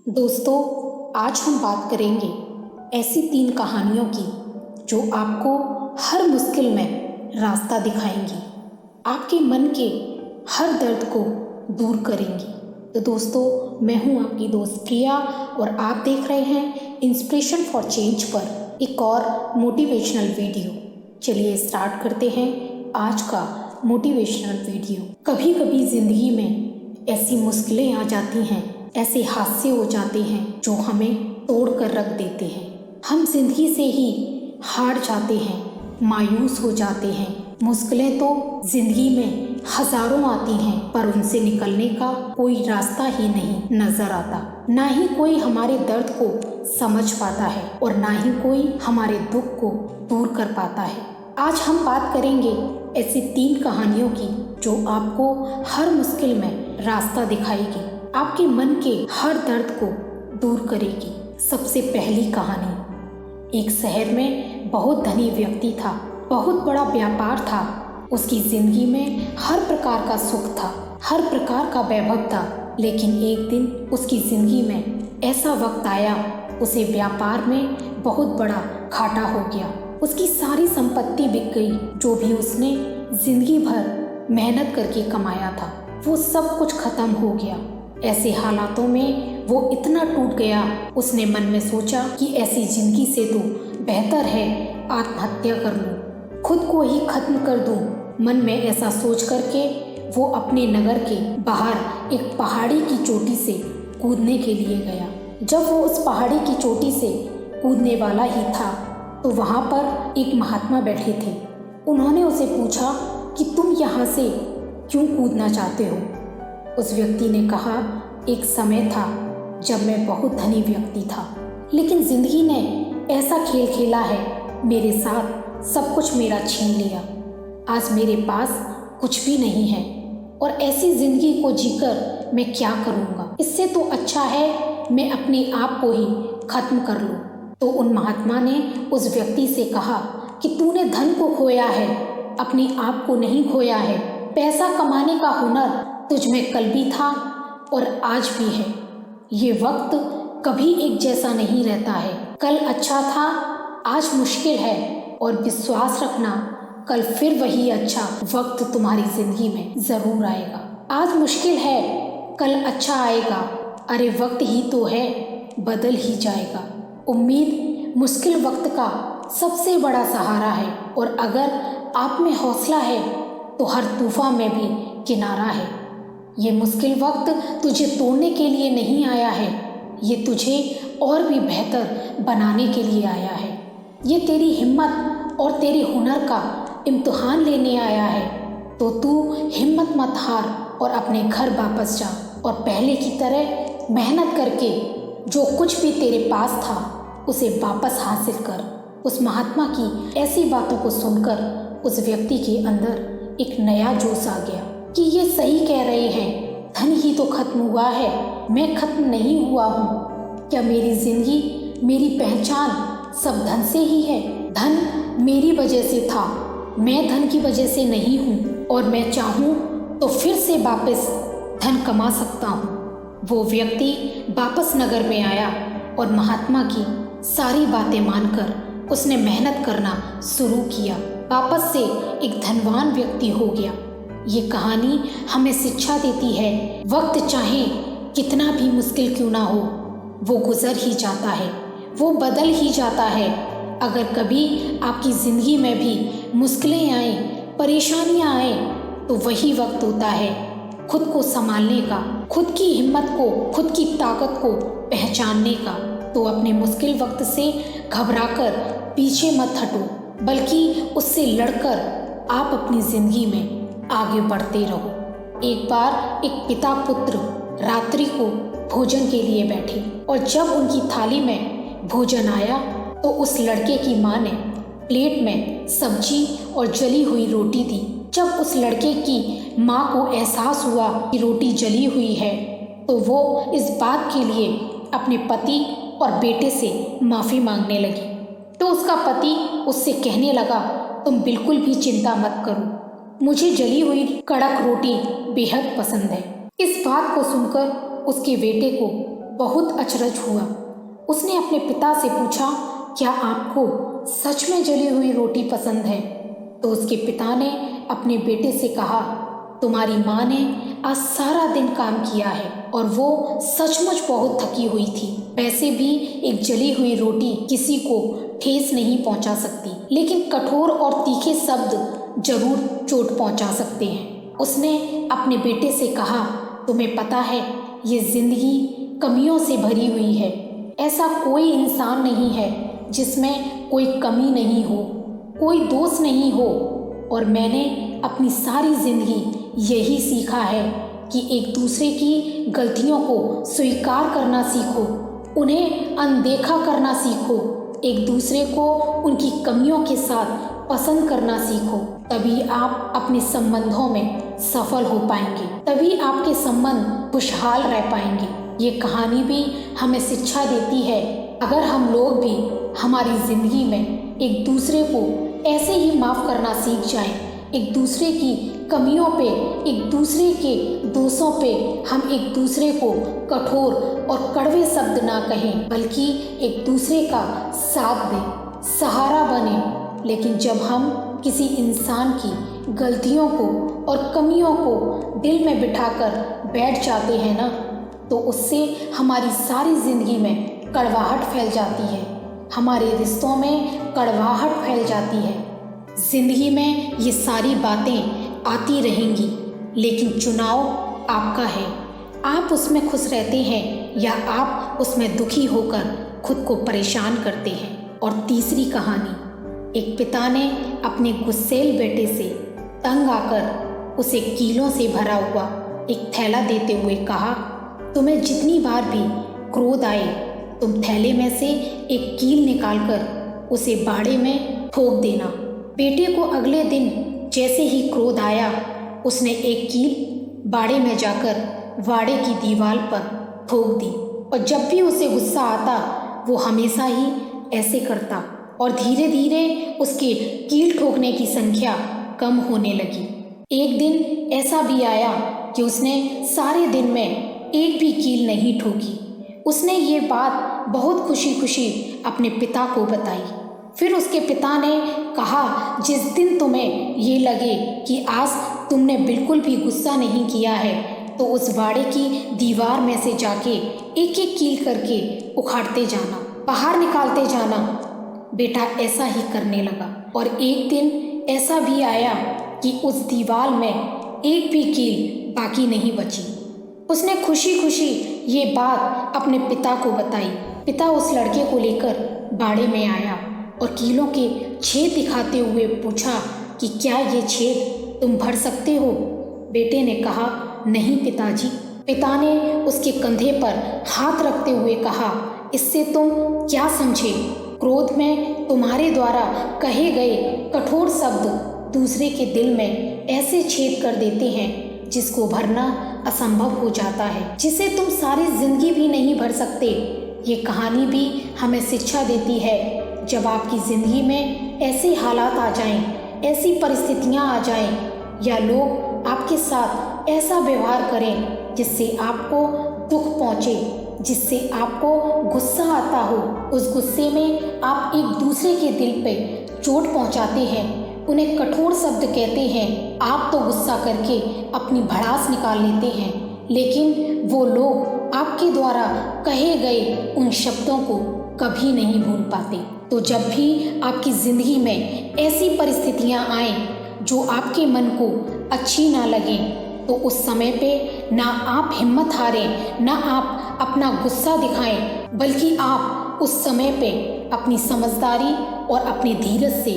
दोस्तों, आज हम बात करेंगे ऐसी 3 कहानियों की जो आपको हर मुश्किल में रास्ता दिखाएंगी, आपके मन के हर दर्द को दूर करेंगी। तो दोस्तों, मैं हूं आपकी दोस्त प्रिया और आप देख रहे हैं इंस्पिरेशन फॉर चेंज पर एक और मोटिवेशनल वीडियो। चलिए स्टार्ट करते हैं आज का मोटिवेशनल वीडियो। कभी कभी ज़िंदगी में ऐसी मुश्किलें आ जाती हैं, ऐसे हादसे हो जाते हैं जो हमें तोड़ कर रख देते हैं। हम जिंदगी से ही हार जाते हैं, मायूस हो जाते हैं। मुश्किलें तो जिंदगी में हजारों आती हैं, पर उनसे निकलने का कोई रास्ता ही नहीं नजर आता। ना ही कोई हमारे दर्द को समझ पाता है और ना ही कोई हमारे दुख को दूर कर पाता है। आज हम बात करेंगे ऐसी 3 कहानियों की जो आपको हर मुश्किल में रास्ता दिखाएगी, आपके मन के हर दर्द को दूर करेगी। सबसे पहली कहानी। एक शहर में बहुत धनी व्यक्ति था, बहुत बड़ा व्यापार था। उसकी जिंदगी में हर प्रकार का सुख था, हर प्रकार का वैभव था। लेकिन एक दिन उसकी जिंदगी में ऐसा वक्त आया, उसे व्यापार में बहुत बड़ा घाटा हो गया। उसकी सारी संपत्ति बिक गई, जो भी उसने जिंदगी भर मेहनत करके कमाया था, वो सब कुछ खत्म हो गया। ऐसे हालातों में वो इतना टूट गया, उसने मन में सोचा कि ऐसी जिंदगी से तो बेहतर है आत्महत्या कर लूं, खुद को ही खत्म कर दूं। मन में ऐसा सोच करके वो अपने नगर के बाहर एक पहाड़ी की चोटी से कूदने के लिए गया। जब वो उस पहाड़ी की चोटी से कूदने वाला ही था तो वहाँ पर एक महात्मा बैठे थे। उन्होंने उसे पूछा कि तुम यहाँ से क्यों कूदना चाहते हो? उस व्यक्ति ने कहा, एक समय था जब मैं बहुत धनी व्यक्ति था, लेकिन जिंदगी ने ऐसा खेल खेला है, मेरे साथ सब कुछ मेरा छीन लिया। आज मेरे पास कुछ भी नहीं है और ऐसी जिंदगी को जीकर मैं क्या करूँगा? इससे तो अच्छा है मैं अपने आप को ही खत्म कर लूँ। तो उन महात्मा ने उस व्यक्ति से कहा कि तूने धन को खोया है, अपने आप को नहीं खोया है। पैसा कमाने का हुनर तुझ में कल भी था और आज भी है। ये वक्त कभी एक जैसा नहीं रहता है। कल अच्छा था, आज मुश्किल है, और विश्वास रखना कल फिर वही अच्छा वक्त तुम्हारी जिंदगी में जरूर आएगा। आज मुश्किल है, कल अच्छा आएगा। अरे वक्त ही तो है, बदल ही जाएगा। उम्मीद मुश्किल वक्त का सबसे बड़ा सहारा है, और अगर आप में हौसला है तो हर तूफान में भी किनारा है। ये मुश्किल वक्त तुझे तोड़ने के लिए नहीं आया है, ये तुझे और भी बेहतर बनाने के लिए आया है। ये तेरी हिम्मत और तेरे हुनर का इम्तिहान लेने आया है। तो तू हिम्मत मत हार और अपने घर वापस जा और पहले की तरह मेहनत करके जो कुछ भी तेरे पास था उसे वापस हासिल कर। उस महात्मा की ऐसी बातों को सुनकर उस व्यक्ति के अंदर एक नया जोश आ गया कि ये सही कह रहे हैं, धन ही तो खत्म हुआ है, मैं खत्म नहीं हुआ हूँ। क्या मेरी जिंदगी, मेरी पहचान सब धन से ही है? धन मेरी वजह से था, मैं धन की वजह से नहीं हूँ, और मैं चाहूँ तो फिर से वापस धन कमा सकता हूँ। वो व्यक्ति वापस नगर में आया और महात्मा की सारी बातें मानकर उसने मेहनत करना शुरू किया, वापस से एक धनवान व्यक्ति हो गया। ये कहानी हमें शिक्षा देती है, वक्त चाहे कितना भी मुश्किल क्यों ना हो, वो गुजर ही जाता है, वो बदल ही जाता है। अगर कभी आपकी ज़िंदगी में भी मुश्किलें आए, परेशानियां आए, तो वही वक्त होता है खुद को संभालने का, खुद की हिम्मत को, खुद की ताकत को पहचानने का। तो अपने मुश्किल वक्त से घबराकर पीछे मत हटो, बल्कि उससे लड़कर आप अपनी ज़िंदगी में आगे बढ़ते रहो। एक बार एक पिता पुत्र रात्रि को भोजन के लिए बैठे, और जब उनकी थाली में भोजन आया तो उस लड़के की माँ ने प्लेट में सब्जी और जली हुई रोटी दी। जब उस लड़के की माँ को एहसास हुआ कि रोटी जली हुई है, तो वो इस बात के लिए अपने पति और बेटे से माफ़ी मांगने लगी। तो उसका पति उससे कहने लगा, तुम बिल्कुल भी चिंता मत करो, मुझे जली हुई कड़क रोटी बेहद पसंद है। इस बात को सुनकर उसके बेटे को बहुत अचरज हुआ। उसने अपने पिता से पूछा, क्या आपको सच में जली हुई रोटी पसंद है? तो उसके पिता ने अपने बेटे से कहा, तुम्हारी माँ ने आज सारा दिन काम किया है और वो सचमुच बहुत थकी हुई थी। वैसे भी एक जली हुई रोटी किसी को ठेस नहीं पहुंचा सकती, लेकिन कठोर और तीखे शब्द जरूर चोट पहुंचा सकते हैं। उसने अपने बेटे से कहा, तुम्हें पता है ये जिंदगी कमियों से भरी हुई है। ऐसा कोई इंसान नहीं है जिसमें कोई कमी नहीं हो, कोई दोष नहीं हो। और मैंने अपनी सारी जिंदगी यही सीखा है कि एक दूसरे की गलतियों को स्वीकार करना सीखो, उन्हें अनदेखा करना सीखो, एक दूसरे को उनकी कमियों के साथ पसंद करना सीखो। तभी आप अपने संबंधों में सफल हो पाएंगे, तभी आपके संबंध खुशहाल रह पाएंगे। ये कहानी भी हमें शिक्षा देती है, अगर हम लोग भी हमारी जिंदगी में एक दूसरे को ऐसे ही माफ़ करना सीख जाएं, एक दूसरे की कमियों पे, एक दूसरे के दोषों पे हम एक दूसरे को कठोर और कड़वे शब्द ना कहें, बल्कि एक दूसरे का साथ दें, सहारा बने। लेकिन जब हम किसी इंसान की गलतियों को और कमियों को दिल में बिठाकर बैठ जाते हैं ना, तो उससे हमारी सारी ज़िंदगी में कड़वाहट फैल जाती है, हमारे रिश्तों में कड़वाहट फैल जाती है। जिंदगी में ये सारी बातें आती रहेंगी, लेकिन चुनाव आपका है। आप उसमें खुश रहते हैं या आप उसमें दुखी होकर खुद को परेशान करते हैं। और तीसरी कहानी, एक पिता ने अपने गुस्सैल बेटे से तंग आकर उसे कीलों से भरा हुआ एक थैला देते हुए कहा, तुम्हें जितनी बार भी क्रोध आए, तुम थैले में से एक कील निकालकर उसे बाड़े में ठोक देना। बेटे को अगले दिन जैसे ही क्रोध आया, उसने एक कील बाड़े में जाकर वाड़े की दीवार पर ठोक दी। और जब भी उसे गुस्सा आता, वो हमेशा ही ऐसे करता और धीरे धीरे उसके कील ठोकने की संख्या कम होने लगी। एक दिन ऐसा भी आया कि उसने सारे दिन में एक भी कील नहीं ठोकी। उसने ये बात बहुत खुशी खुशी अपने पिता को बताई। फिर उसके पिता ने कहा, जिस दिन तुम्हें ये लगे कि आज तुमने बिल्कुल भी गुस्सा नहीं किया है, तो उस वाड़े की दीवार में से जाके एक एक कील करके उखाड़ते जाना, बाहर निकालते जाना। बेटा ऐसा ही करने लगा और एक दिन ऐसा भी आया कि उस दीवार में एक भी कील बाकी नहीं बची। उसने खुशी खुशी ये बात अपने पिता को बताई। पिता उस लड़के को लेकर बाड़े में आया और कीलों के छेद दिखाते हुए पूछा कि क्या ये छेद तुम भर सकते हो? बेटे ने कहा, नहीं पिताजी। पिता ने उसके कंधे पर हाथ रखते हुए कहा, इससे तुम क्या समझे? क्रोध में तुम्हारे द्वारा कहे गए कठोर शब्द दूसरे के दिल में ऐसे छेद कर देते हैं जिसको भरना असंभव हो जाता है, जिसे तुम सारी जिंदगी भी नहीं भर सकते। ये कहानी भी हमें शिक्षा देती है, जब आपकी ज़िंदगी में ऐसे हालात आ जाएं, ऐसी परिस्थितियां आ जाएं, या लोग आपके साथ ऐसा व्यवहार करें जिससे आपको दुख पहुँचे, जिससे आपको गुस्सा आता हो, उस गुस्से में आप एक दूसरे के दिल पे चोट पहुँचाते हैं, उन्हें कठोर शब्द कहते हैं। आप तो गुस्सा करके अपनी भड़ास निकाल लेते हैं, लेकिन वो लोग आपके द्वारा कहे गए उन शब्दों को कभी नहीं भूल पाते। तो जब भी आपकी ज़िंदगी में ऐसी परिस्थितियां आएं जो आपके मन को अच्छी ना लगें, तो उस समय पे ना आप हिम्मत हारें, ना आप अपना गुस्सा दिखाएं, बल्कि आप उस समय पे अपनी समझदारी और अपनी धीरज से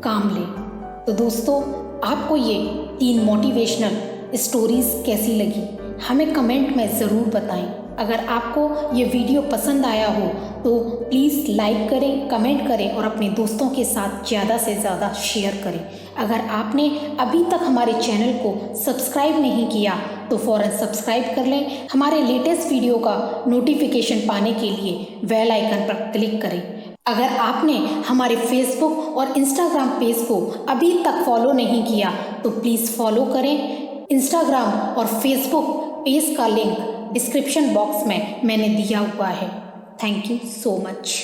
काम लें। तो दोस्तों, आपको ये 3 मोटिवेशनल स्टोरीज़ कैसी लगी, हमें कमेंट में ज़रूर बताएं। अगर आपको ये वीडियो पसंद आया हो तो प्लीज़ लाइक करें, कमेंट करें और अपने दोस्तों के साथ ज़्यादा से ज़्यादा शेयर करें। अगर आपने अभी तक हमारे चैनल को सब्सक्राइब नहीं किया तो फ़ौरन सब्सक्राइब कर लें। हमारे लेटेस्ट वीडियो का नोटिफिकेशन पाने के लिए बेल आइकन पर क्लिक करें। अगर आपने हमारे फेसबुक और इंस्टाग्राम पेज को अभी तक फॉलो नहीं किया तो प्लीज़ फॉलो करें। इंस्टाग्राम और फेसबुक पेज का लिंक डिस्क्रिप्शन बॉक्स में मैंने दिया हुआ है। Thank you so much.